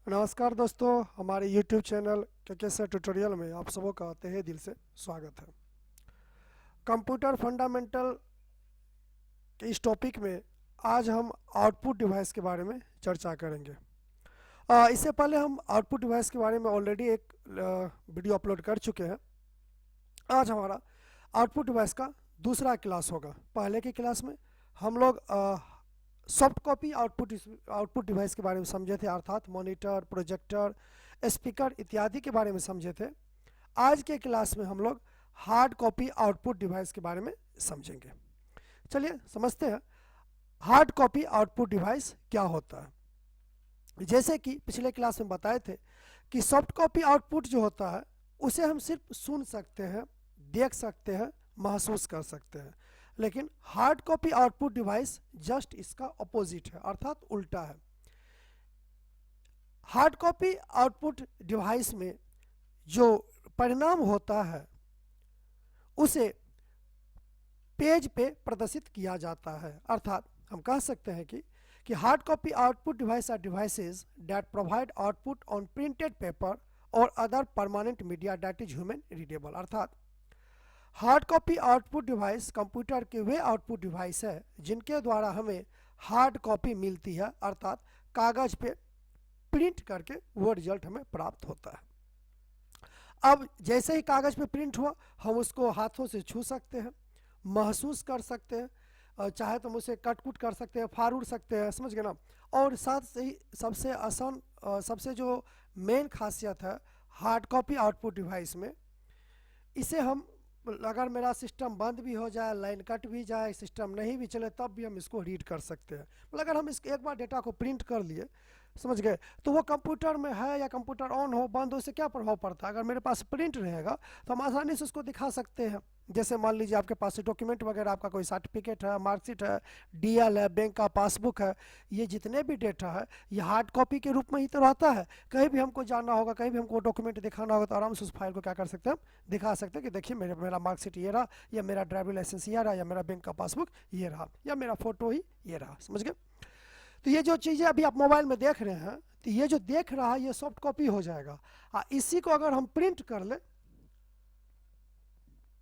नमस्कार दोस्तों, हमारे YouTube चैनल के ट्यूटोरियल में आप सबों का तहे दिल से स्वागत है। कंप्यूटर फंडामेंटल के इस टॉपिक में आज हम आउटपुट डिवाइस के बारे में चर्चा करेंगे। इससे पहले हम आउटपुट डिवाइस के बारे में ऑलरेडी एक वीडियो अपलोड कर चुके हैं। आज हमारा आउटपुट डिवाइस का दूसरा क्लास होगा। पहले की क्लास में हम लोग सॉफ्ट कॉपी आउटपुट डिवाइस के बारे में समझे थे, अर्थात मॉनिटर, प्रोजेक्टर, स्पीकर इत्यादि के बारे में समझे थे। आज के क्लास में हम लोग हार्ड कॉपी आउटपुट डिवाइस के बारे में समझेंगे। चलिए समझते हैं हार्ड कॉपी आउटपुट डिवाइस क्या होता है। जैसे कि पिछले क्लास में बताए थे कि सॉफ्ट कॉपी आउटपुट जो होता है उसे हम सिर्फ सुन सकते हैं, देख सकते हैं, महसूस कर सकते हैं, लेकिन hard copy output device just इसका अपोजिट है, अर्थात उल्टा है। हार्ड कॉपी आउटपुट डिवाइस में जो परिणाम होता है उसे पेज पे प्रदर्शित किया जाता है। अर्थात हम कह सकते हैं कि hard copy output device are devices that provide output on printed paper और other permanent media that is human readable. अर्थात hard copy output device computer के वे आउटपुट डिवाइस है जिनके द्वारा हमें हार्ड कॉपी मिलती है, अर्थात कागज पे प्रिंट करके वो रिजल्ट हमें प्राप्त होता है। अब जैसे ही कागज पे प्रिंट हुआ हम उसको हाथों से छू सकते हैं, महसूस कर सकते हैं, चाहे तो हम उसे कट कुट कर सकते हैं, फाड़ उड़ सकते हैं, समझ गए ना। और साथ ही सबसे आसान सबसे जो मेन खासियत है हार्ड कॉपी आउटपुट डिवाइस में, इसे हम अगर मेरा सिस्टम बंद भी हो जाए, लाइन कट भी जाए, सिस्टम नहीं भी चले, तब भी हम इसको रीड कर सकते हैं। मतलब अगर हम इसके एक बार डेटा को प्रिंट कर लिए, समझ गए, तो वो कंप्यूटर में है या कंप्यूटर ऑन हो बंद हो, उससे क्या प्रभाव पड़ता है। अगर मेरे पास प्रिंट रहेगा तो हम आसानी से उसको दिखा सकते हैं। जैसे मान लीजिए आपके पास डॉक्यूमेंट वगैरह, आपका कोई सर्टिफिकेट है, मार्कशीट है, डीएल है, बैंक का पासबुक है, ये जितने भी डेटा है ये हार्ड कॉपी के रूप में ही तो रहता है। कहीं भी हमको जाना होगा, कहीं भी हमको डॉक्यूमेंट दिखाना होगा तो आराम से उस फाइल को क्या कर सकते हैं, हम दिखा सकते हैं कि देखिए मेरा मार्कशीट ये रहा, या मेरा ड्राइविंग लाइसेंस ये रहा, या मेरा बैंक का पासबुक ये रहा, या मेरा फोटो ही ये रहा। समझ गए। तो ये जो चीज़ें अभी आप मोबाइल में देख रहे हैं, तो ये जो देख रहा है ये सॉफ्ट कॉपी हो जाएगा। इसी को अगर हम प्रिंट कर ले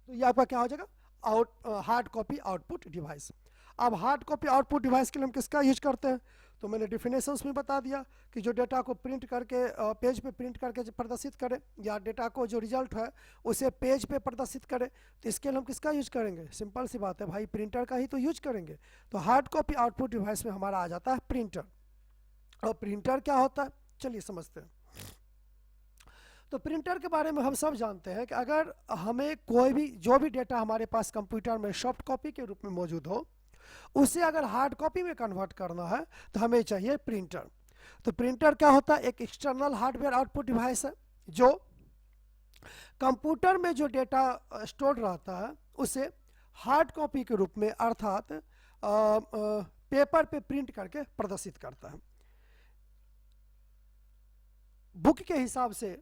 तो ये आपका क्या हो जाएगा, हार्ड कॉपी आउटपुट डिवाइस। अब हार्ड कॉपी आउटपुट डिवाइस के लिए हम किसका यूज करते हैं, तो मैंने डिफिनेशंस में बता दिया कि जो डेटा को प्रिंट करके पेज पे प्रिंट करके प्रदर्शित करे, या डेटा को जो रिजल्ट है उसे पेज पे प्रदर्शित करे, तो इसके लिए हम किसका यूज करेंगे। सिंपल सी बात है भाई, प्रिंटर का ही तो यूज करेंगे। तो हार्ड कॉपी आउटपुट डिवाइस में हमारा आ जाता है प्रिंटर। और प्रिंटर क्या होता है, चलिए समझते हैं। तो प्रिंटर के बारे में हम सब जानते हैं कि अगर हमें कोई भी जो भी डेटा हमारे पास कंप्यूटर में सॉफ्ट कॉपी के रूप में मौजूद हो, उसे अगर हार्ड कॉपी में कन्वर्ट करना है तो हमें चाहिए प्रिंटर। तो प्रिंटर क्या होता है, एक एक्सटर्नल हार्डवेयर आउटपुट डिवाइस है जो कंप्यूटर में जो डेटा स्टोर रहता है उसे हार्ड कॉपी के रूप में, अर्थात पेपर पे प्रिंट करके प्रदर्शित करता है। बुक के हिसाब से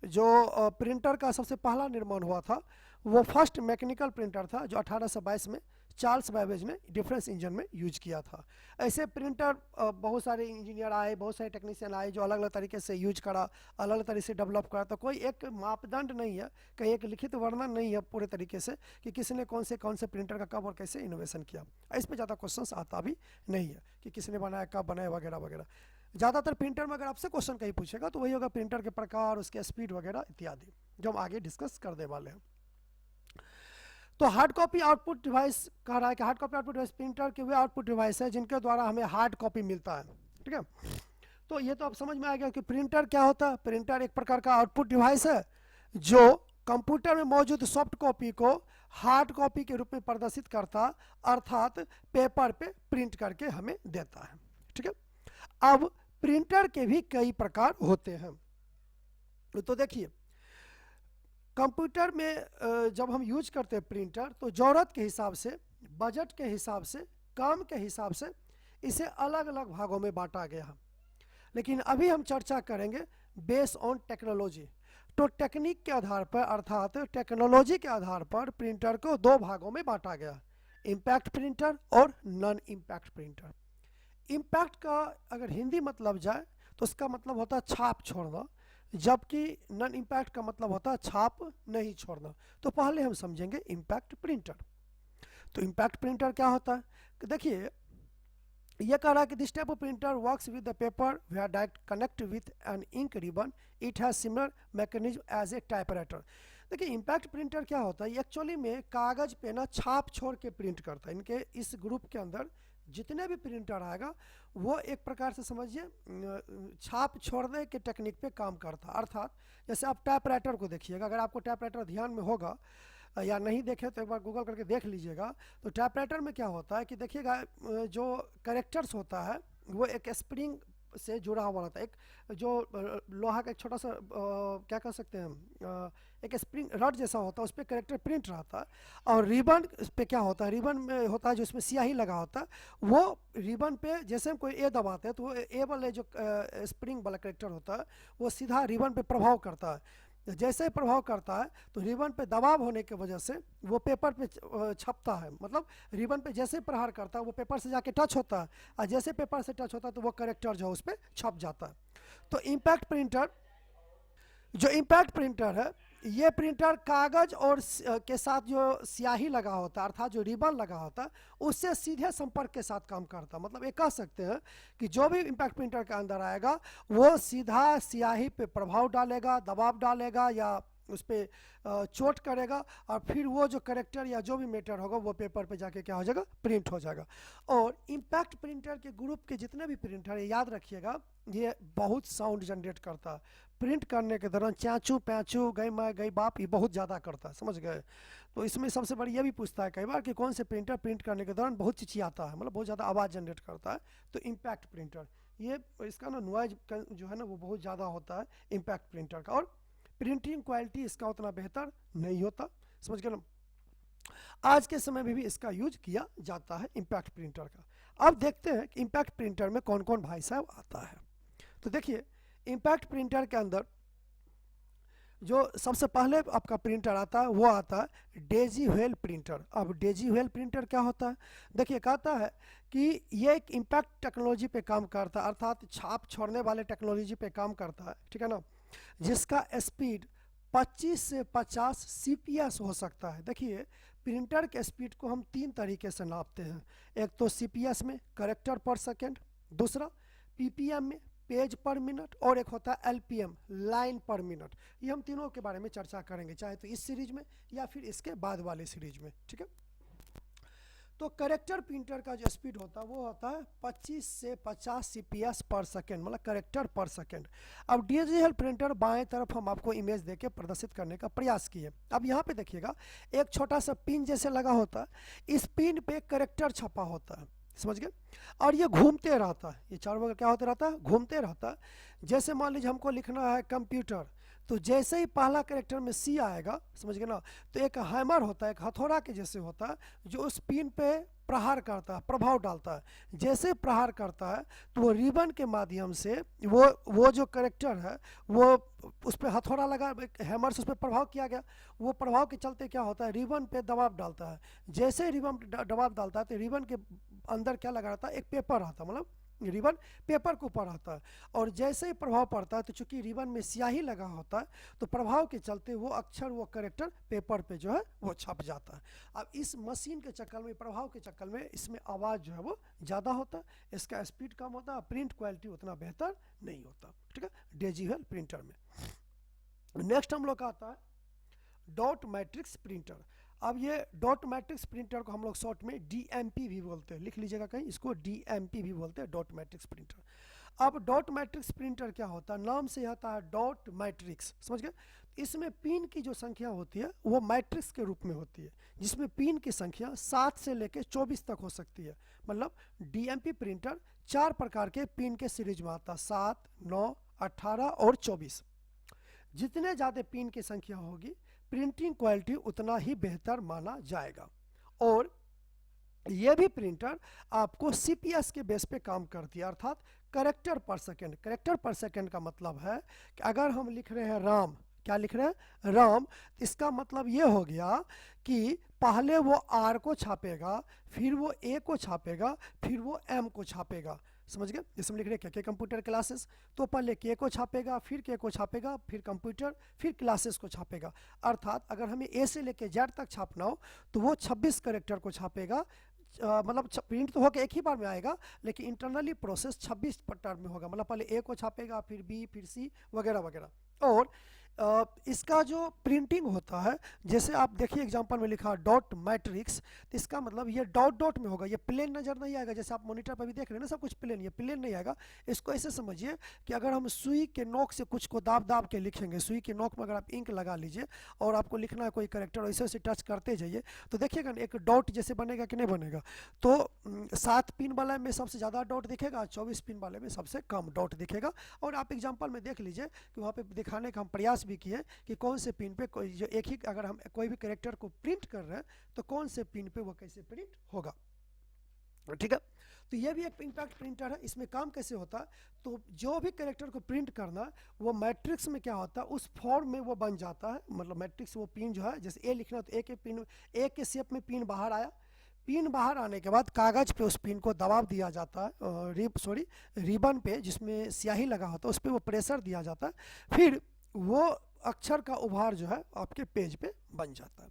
जो प्रिंटर का सबसे पहला निर्माण हुआ था वो फर्स्ट मैकेनिकल प्रिंटर था, जो 1822 में चार्ल्स बैबेज ने डिफरेंस इंजन में यूज किया था। ऐसे प्रिंटर बहुत सारे इंजीनियर आए, बहुत सारे टेक्नीशियन आए जो अलग अलग तरीके से यूज करा, अलग अलग तरीके से डेवलप करा। तो कोई एक मापदंड नहीं है, कहीं एक लिखित वर्णन नहीं है पूरे तरीके से कि किसने कौन से प्रिंटर का कब और कैसे इनोवेशन किया। इस पर ज़्यादा क्वेश्चन आता भी नहीं है कि किसने बनाया, कब बनाया, वगैरह वगैरह। ज़्यादातर प्रिंटर में अगर आपसे क्वेश्चन कहीं पूछेगा तो वही होगा प्रिंटर के प्रकार, उसके स्पीड वगैरह इत्यादि, जो हम आगे डिस्कस करने वाले हैं। तो हार्ड कॉपी आउटपुट डिवाइस कह रहा है कि hard copy output device printer के वे आउटपुट डिवाइस है जिनके द्वारा हमें हार्ड कॉपी मिलता है। ठीक है, तो ये तो अब समझ में आ गया कि प्रिंटर क्या होता है। प्रिंटर एक प्रकार का आउटपुट डिवाइस है जो कंप्यूटर में मौजूद सॉफ्ट कॉपी को हार्ड कॉपी के रूप में प्रदर्शित करता, अर्थात पेपर पे प्रिंट करके हमें देता है। ठीक है, अब प्रिंटर के भी कई प्रकार होते हैं। तो देखिए कंप्यूटर में जब हम यूज करते हैं प्रिंटर, तो ज़रूरत के हिसाब से, बजट के हिसाब से, काम के हिसाब से इसे अलग अलग भागों में बांटा गया है। लेकिन अभी हम चर्चा करेंगे बेस ऑन टेक्नोलॉजी। तो टेक्निक के आधार पर, अर्थात टेक्नोलॉजी के आधार पर प्रिंटर को दो भागों में बांटा गया, इम्पैक्ट प्रिंटर और नॉन इम्पैक्ट प्रिंटर। इम्पैक्ट का अगर हिंदी मतलब जाए तो उसका मतलब होता है छाप छोड़ना, जबकि नॉन इम्पैक्ट का मतलब होता है छाप नहीं छोड़ना। तो पहले हम समझेंगे इम्पैक्ट प्रिंटर। तो इम्पैक्ट प्रिंटर क्या होता है, देखिए ये कह रहा है कि this type of printer works with the paper where direct connect with an ink ribbon, it has similar mechanism as a typewriter. देखिए इम्पैक्ट प्रिंटर क्या होता है, एक्चुअली में कागज पे ना छाप छोड़ के प्रिंट करता है। इनके इस ग्रुप के अंदर जितने भी प्रिंटर आएगा वो एक प्रकार से समझिए छाप छोड़ने के टेक्निक पे काम करता है। अर्थात जैसे आप टाइपराइटर को देखिएगा, अगर आपको टाइपराइटर ध्यान में होगा या नहीं देखे तो एक बार गूगल करके देख लीजिएगा। तो टाइपराइटर में क्या होता है कि देखिएगा जो करेक्टर्स होता है वो एक स्प्रिंग से जुड़ा हुआ रहता है, एक जो लोहा का एक छोटा सा क्या कह सकते हैं हम, एक स्प्रिंग रड जैसा होता है, उस पर करेक्टर प्रिंट रहता है। और रिबन पे क्या होता है, रिबन में होता है जो इसमें स्याही लगा होता है, वो रिबन पे जैसे हम कोई ए दबाते हैं तो वो ए वाले जो स्प्रिंग वाला करेक्टर होता है वो सीधा रिबन पे प्रभाव करता है। जैसे ही प्रभाव करता है तो रिबन पे दबाव होने की वजह से वो पेपर पे छपता है। मतलब रिबन पे जैसे प्रहार करता है वो पेपर से जाके टच होता है, और जैसे पेपर से टच होता है तो वो करेक्टर जो है उस पर छप जाता है। तो इम्पैक्ट प्रिंटर, जो इम्पैक्ट प्रिंटर है, ये प्रिंटर कागज और के साथ जो स्याही लगा होता है अर्थात जो रिबन लगा होता है उससे सीधे संपर्क के साथ काम करता है। मतलब ये कह सकते हैं कि जो भी इम्पैक्ट प्रिंटर के अंदर आएगा वो सीधा स्याही पे प्रभाव डालेगा, दबाव डालेगा या उस पर चोट करेगा, और फिर वो जो करेक्टर या जो भी मैटर होगा वो पेपर पे जाके क्या हो जाएगा, प्रिंट हो जाएगा। और इम्पैक्ट प्रिंटर के ग्रुप के जितने भी प्रिंटर है याद रखिएगा ये बहुत साउंड जनरेट करता है। प्रिंट करने के दौरान चाचू पैचू गई माँ गई बाप ये बहुत ज़्यादा करता है, समझ गए। तो इसमें सबसे बड़ी ये भी पूछता है कई बार कि कौन से प्रिंटर प्रिंट करने के दौरान बहुत चिचियाता है, मतलब बहुत ज़्यादा आवाज़ जनरेट करता है। तो इम्पैक्ट प्रिंटर ये इसका ना नॉइज जो है ना वो बहुत ज़्यादा होता है इम्पैक्ट प्रिंटर का, और प्रिंटिंग क्वालिटी इसका उतना बेहतर नहीं होता, समझ गए ना। आज के समय में भी इसका यूज किया जाता है इम्पैक्ट प्रिंटर का। अब देखते हैं कि इम्पैक्ट प्रिंटर में कौन कौन भाई साहब आता है। तो देखिए इम्पैक्ट प्रिंटर के अंदर जो सबसे पहले आपका प्रिंटर आता है वो आता है डेजी व्हेल प्रिंटर। अब डेजी व्हेल प्रिंटर क्या होता है, देखिए कहता है कि ये एक इम्पैक्ट टेक्नोलॉजी पे काम करता है, अर्थात छाप छोड़ने वाले टेक्नोलॉजी पे काम करता है, ठीक है ना, जिसका स्पीड 25 से 50 CPS हो सकता है। देखिए प्रिंटर के स्पीड को हम 3 तरीके से नापते हैं, एक तो CPS में करेक्टर पर सेकेंड, दूसरा PPM में पेज पर मिनट, और एक होता है LPM लाइन पर मिनट। ये हम तीनों के बारे में चर्चा करेंगे, चाहे तो इस सीरीज में या फिर इसके बाद वाले सीरीज में, ठीक है। तो करेक्टर प्रिंटर का जो स्पीड होता है वो होता है 25 से 50 CPS पर सेकेंड, मतलब करेक्टर पर सेकेंड। अब डिजिटल प्रिंटर बाएं तरफ हम आपको इमेज देके प्रदर्शित करने का प्रयास किए। अब यहाँ पे देखिएगा एक छोटा सा पिन जैसे लगा होता है, इस पिन पे करेक्टर छपा होता है, समझ गए, और ये घूमते रहता है, ये चारों बगल क्या होता रहता है, घूमते रहता है। जैसे मान लीजिए हमको लिखना है कंप्यूटर, तो जैसे ही पहला करेक्टर में C आएगा, समझ गए ना, तो एक हैमर होता है, एक हथौड़ा के जैसे होता है जो उस पिन पे प्रहार करता है, प्रभाव डालता है। जैसे प्रहार करता है तो वो रिबन के माध्यम से वो जो करेक्टर है वो उस पर हथौड़ा लगा, हैमर से उस पर प्रभाव किया गया, वो प्रभाव के चलते क्या होता है, रिबन पे दबाव डालता है। जैसे ही रिबन दबाव डालता है तो रिबन के अंदर क्या लगा रहता है, एक पेपर रहता है, मतलब रिबन पेपर के ऊपर रहता है, और जैसे ही प्रभाव पड़ता है तो चूंकि रिबन में स्याही लगा होता है तो प्रभाव के चलते वो अक्षर वो करेक्टर पेपर पे जो है वो छप जाता है। अब इस मशीन के चक्कर में, प्रभाव के चक्कर में इसमें आवाज़ जो है वो ज़्यादा होता है, इसका स्पीड कम होता है, प्रिंट क्वालिटी उतना बेहतर नहीं होता, ठीक है, डिजिटल प्रिंटर में। नेक्स्ट हम लोग का आता है डॉट मैट्रिक्स प्रिंटर। अब ये डॉट मैट्रिक्स प्रिंटर को हम लोग शॉर्ट में DMP भी बोलते हैं, लिख लीजिएगा कहीं, इसको DMP भी बोलते हैं, डॉट मैट्रिक्स प्रिंटर। अब डॉट मैट्रिक्स प्रिंटर क्या होता है, नाम से आता है डॉट मैट्रिक्स, समझ गए। इसमें पिन की जो संख्या होती है वो मैट्रिक्स के रूप में होती है, जिसमें पिन की संख्या 7 से लेकर 24 तक हो सकती है। मतलब DMP प्रिंटर 4 प्रकार के पिन के सीरीज में आता है, 7, 9, 18 और 24। जितने ज़्यादा पिन की संख्या होगी प्रिंटिंग क्वालिटी उतना ही बेहतर माना जाएगा। और यह भी प्रिंटर आपको CPS के बेस पे काम करती है, अर्थात करेक्टर पर सेकेंड। करेक्टर पर सेकेंड का मतलब है कि अगर हम लिख रहे हैं राम, क्या लिख रहे हैं, राम, इसका मतलब ये हो गया कि पहले वो R को छापेगा, फिर वो A को छापेगा, फिर वो M को छापेगा। समझ गए। जैसे हम लिख रहे हैं के कंप्यूटर क्लासेस, तो पहले के को छापेगा, फिर के को छापेगा, फिर कंप्यूटर, फिर क्लासेस को छापेगा। अर्थात अगर हमें ए से लेके जेड तक छापना हो तो वो 26 कैरेक्टर को छापेगा। मतलब प्रिंट तो होकर एक ही बार में आएगा, लेकिन इंटरनली प्रोसेस 26 टर्म में होगा। मतलब पहले ए को छापेगा, फिर बी, फिर सी, वगैरह वगैरह। और इसका जो प्रिंटिंग होता है, जैसे आप देखिए एग्जांपल में लिखा डॉट मैट्रिक्स, तो इसका मतलब ये डॉट डॉट में होगा, ये प्लेन नज़र नहीं आएगा। जैसे आप मॉनिटर पर भी देख रहे हैं ना, सब कुछ प्लेन, ये प्लेन नहीं आएगा। इसको ऐसे समझिए कि अगर हम सुई के नोक से कुछ को दाब दाब के लिखेंगे, सुई के नोक में अगर आप इंक लगा लीजिए और आपको लिखना है कोई करेक्टर, ऐसे ऐसे टच करते जाइए तो देखिएगा ना एक डॉट जैसे बनेगा कि नहीं बनेगा। तो 7 पिन वाले में सबसे ज़्यादा डॉट दिखेगा, 24 पिन वाले में सबसे कम डॉट दिखेगा। और आप एग्जाम्पल में देख लीजिए कि वहाँ पर दिखाने का हम प्रयास भी किए कि कौन से पिन पे कोई जो एक ही, अगर हम कोई भी कैरेक्टर को प्रिंट कर रहे हैं तो कौन से पिन पे वो कैसे प्रिंट होगा, ठीक है। तो ये भी एक इम्पैक्ट प्रिंटर है। इसमें काम कैसे होता है, तो जो भी कैरेक्टर को प्रिंट करना वो मैट्रिक्स में क्या होता है, उस फॉर्म में वो बन जाता है। मतलब मैट्रिक्स वो पिन जो है, जैसे ए लिखना तो ए के पिन, ए के शेप में पिन बाहर आया, पिन बाहर आने के बाद कागज़ पे उस पिन को दबाव दिया जाता है, रिबन पे जिसमें स्याही लगा होता है उस पर वो प्रेशर दिया जाता है, फिर वो अक्षर का उभार जो है आपके पेज पे बन जाता है।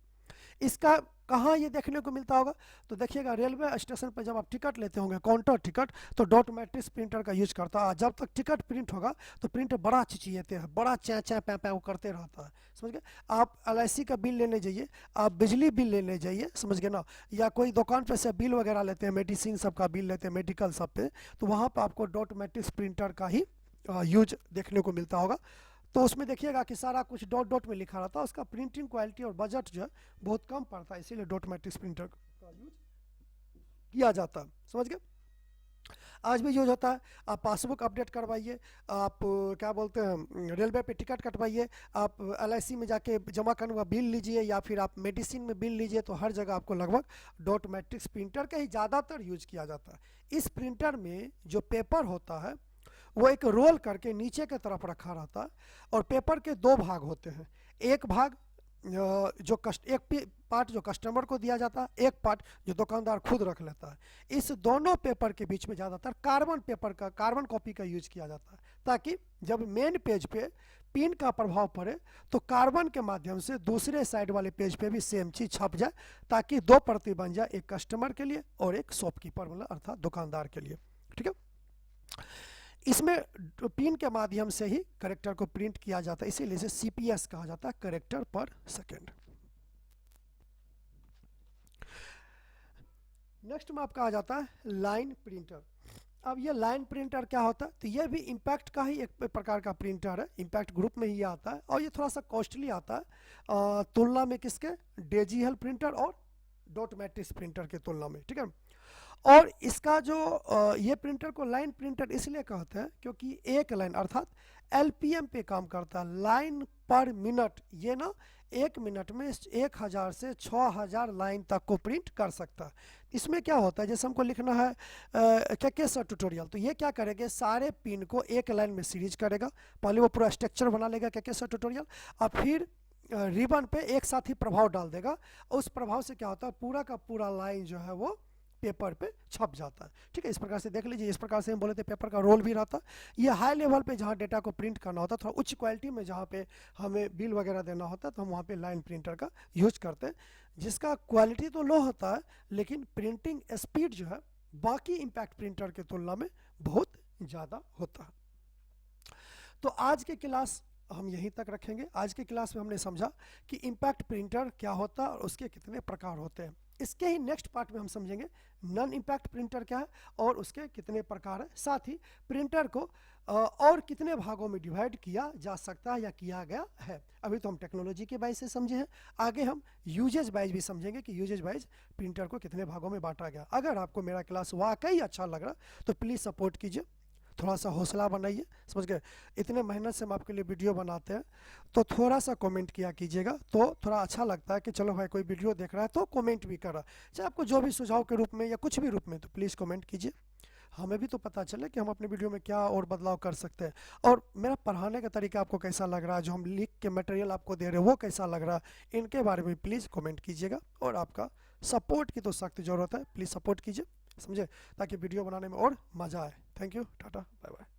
इसका कहाँ ये देखने को मिलता होगा, तो देखिएगा रेलवे स्टेशन पर जब आप टिकट लेते होंगे, काउंटर टिकट, तो डॉट मैट्रिक्स प्रिंटर का यूज करता है। जब तक टिकट प्रिंट होगा तो प्रिंटर बड़ा चिचियाते हैं, बड़ा चै चै पै पै वो करते रहता है, समझ गए। आप LIC का बिल लेने जाइए, आप बिजली बिल लेने जाइए, समझ गए ना, या कोई दुकान पे से बिल वगैरह लेते हैं, मेडिसिन सब का बिल लेते हैं, मेडिकल सब पे, तो वहाँ पर आपको डॉट मैट्रिक्स प्रिंटर का ही यूज देखने को मिलता होगा। तो उसमें देखिएगा कि सारा कुछ डॉट डॉट में लिखा रहता है, उसका प्रिंटिंग क्वालिटी और बजट जो है बहुत कम पड़ता है, इसीलिए डॉट मैट्रिक्स प्रिंटर का यूज किया जाता है, समझ गए। आज भी यूज होता है। आप पासबुक अपडेट करवाइए, आप क्या बोलते हैं रेलवे पे टिकट कटवाइए, आप LIC में जाके जमा करने बिल लीजिए, या फिर आप मेडिसिन में बिल लीजिए, तो हर जगह आपको लगभग डॉट मैट्रिक्स प्रिंटर का ही ज़्यादातर यूज किया जाता है। इस प्रिंटर में जो पेपर होता है वो एक रोल करके नीचे की तरफ रखा रहता है, और पेपर के 2 भाग होते हैं। एक भाग एक पार्ट जो कस्टमर को दिया जाता है, एक पार्ट जो दुकानदार खुद रख लेता है। इस दोनों पेपर के बीच में ज़्यादातर कार्बन कॉपी का यूज किया जाता है, ताकि जब मेन पेज पे पिन का प्रभाव पड़े तो कार्बन के माध्यम से दूसरे साइड वाले पेज पे भी सेम चीज़ छप जाए, ताकि 2 प्रति बन जाए, एक कस्टमर के लिए और एक शॉपकीपर मतलब अर्थात दुकानदार के लिए, ठीक है। इसमें पिन के माध्यम से ही कैरेक्टर को प्रिंट किया जाता है, इसीलिए इसे CPS कहा जाता है, कैरेक्टर पर सेकेंड। नेक्स्ट में आपका आ जाता है लाइन प्रिंटर। अब ये लाइन प्रिंटर क्या होता है, तो ये भी इम्पैक्ट का ही एक प्रकार का प्रिंटर है, इम्पैक्ट ग्रुप में ही आता है, और ये थोड़ा सा कॉस्टली आता है तुलना में किसके, DGL प्रिंटर और डॉट मैट्रिक्स प्रिंटर के तुलना में, ठीक है। और इसका जो ये प्रिंटर को लाइन प्रिंटर इसलिए कहते हैं क्योंकि एक लाइन अर्थात LPM पे काम करता है, लाइन पर मिनट। ये ना 1 मिनट में 1000 से 6000 लाइन तक को प्रिंट कर सकता है। इसमें क्या होता है, जैसे हमको लिखना है के सर ट्यूटोरियल, तो ये क्या करेगा, सारे पिन को एक लाइन में सीरीज करेगा, पहले वो पूरा स्ट्रक्चर बना लेगा के सर ट्यूटोरियल, और फिर रिबन पे एक साथ ही प्रभाव डाल देगा। उस प्रभाव से क्या होता है, पूरा का पूरा लाइन जो है वो पेपर पे छप जाता है, ठीक है। इस प्रकार से देख लीजिए, इस प्रकार से हम बोले थे पेपर का रोल भी रहता है। ये हाई लेवल पे जहाँ डेटा को प्रिंट करना होता है, थोड़ा उच्च क्वालिटी में जहाँ पे हमें बिल वगैरह देना होता है, तो हम वहाँ पे लाइन प्रिंटर का यूज करते हैं, जिसका क्वालिटी तो लो होता है लेकिन प्रिंटिंग स्पीड जो है बाकी इम्पैक्ट प्रिंटर के तुलना में बहुत ज़्यादा होता है। तो आज के क्लास हम यहीं तक रखेंगे। आज के क्लास में हमने समझा कि इम्पैक्ट प्रिंटर क्या होता है और उसके कितने प्रकार होते हैं। इसके ही नेक्स्ट पार्ट में हम समझेंगे नॉन इम्पैक्ट प्रिंटर क्या है और उसके कितने प्रकार हैं, साथ ही प्रिंटर को और कितने भागों में डिवाइड किया जा सकता है या किया गया है। अभी तो हम टेक्नोलॉजी के वाइज से समझे हैं, आगे हम यूजेज वाइज भी समझेंगे कि यूजेज वाइज प्रिंटर को कितने भागों में बांटा गया। अगर आपको मेरा क्लास वाकई अच्छा लग रहा तो प्लीज़ सपोर्ट कीजिए, थोड़ा सा हौसला बनाइए, समझ गए। इतने मेहनत से हम आपके लिए वीडियो बनाते हैं, तो थोड़ा सा कमेंट किया कीजिएगा, तो थोड़ा अच्छा लगता है कि चलो भाई कोई वीडियो देख रहा है तो कमेंट भी कर रहा है। चाहे आपको जो भी सुझाव के रूप में या कुछ भी रूप में, तो प्लीज़ कमेंट कीजिए, हमें भी तो पता चले कि हम अपने वीडियो में क्या और बदलाव कर सकते हैं। और मेरा पढ़ाने का तरीका आपको कैसा लग रहा है, जो हम लिख के मटेरियल आपको दे रहे हैं वो कैसा लग रहा है, इनके बारे में प्लीज़ कमेंट कीजिएगा। और आपका सपोर्ट की तो सख्त ज़रूरत है, प्लीज़ सपोर्ट कीजिए, समझे, ताकि वीडियो बनाने में और मज़ा आए। Thank you, tata, bye bye.